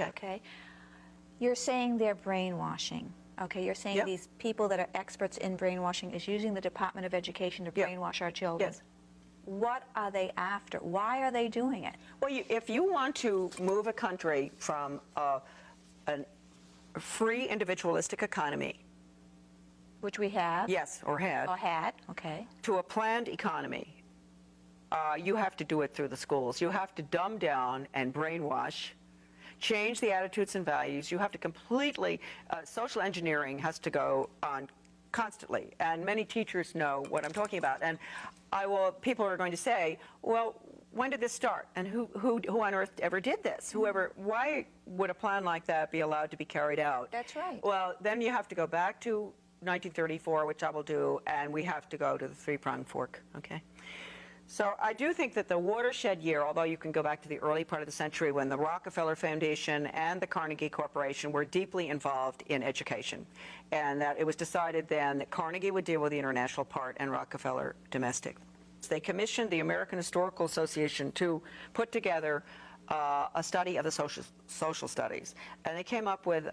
Okay. You're saying they're brainwashing. Okay, you're saying these people that are experts in brainwashing is using the Department of Education to brainwash our children. Yes. What are they after? Why are they doing it? Well, if you want to move a country from a free individualistic economy, Which we have. yes, or had, okay. to a planned economy, you have to do it through the schools. You have to dumb down and brainwash, change the attitudes and values. You have to completely, social engineering has to go on constantly, and many teachers know what I'm talking about. And people are going to say, well, when did this start? And who on earth ever did this? Why would a plan like that be allowed to be carried out? That's right. Well, then you have to go back to 1934, which I will do, and we have to go to the three-pronged fork, okay? So I do think that the watershed year, although you can go back to the early part of the century when the Rockefeller Foundation and the Carnegie Corporation were deeply involved in education, and that it was decided then that Carnegie would deal with the international part and Rockefeller domestic. They commissioned the American Historical Association to put together a study of the social studies, and they came up with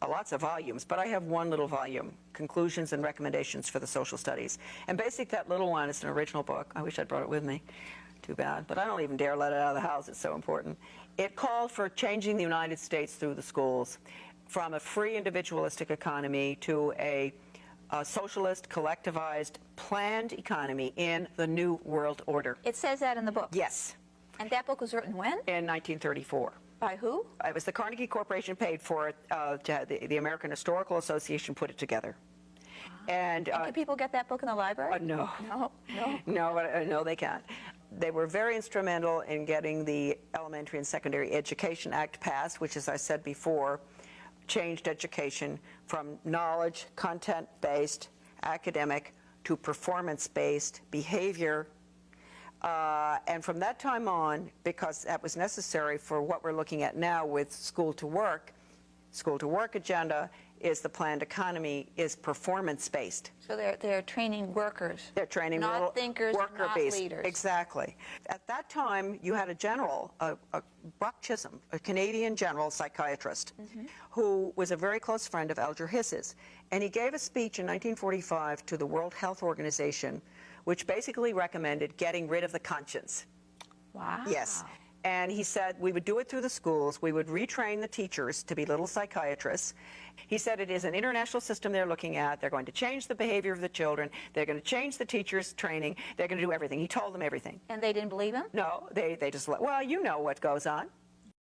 lots of volumes, but I have one little volume, Conclusions and Recommendations for the Social Studies. And basically that little one is an original book. I wish I'd brought it with me. Too bad. But I don't even dare let it out of the house. It's so important. It called for changing the United States through the schools from a free individualistic economy to a socialist, collectivized, planned economy in the New World Order. It says that in the book? Yes. And that book was written when? In 1934. By who? It was the Carnegie Corporation paid for it. The American Historical Association put it together. And can people get that book in the library? No. No? No, they can't. They were very instrumental in getting the Elementary and Secondary Education Act passed, which, as I said before, changed education from knowledge, content-based, academic, to performance-based behavior. And from that time on, because that was necessary for what we're looking at now with school to work agenda is the planned economy is performance-based. So they're training workers. They're training not little thinkers, worker not bees. leaders. Exactly. At that time, you had a general, Buck Chisholm, a Canadian general psychiatrist, who was a very close friend of Alger Hiss's. And he gave a speech in 1945 to the World Health Organization, which basically recommended getting rid of the conscience. Wow. Yes. And he said we would do it through the schools. We would retrain the teachers to be little psychiatrists. He said it is an international system they're looking at. They're going to change the behavior of the children. They're going to change the teachers' training. They're going to do everything. He told them everything. And they didn't believe him? No, they just let, well, you know what goes on.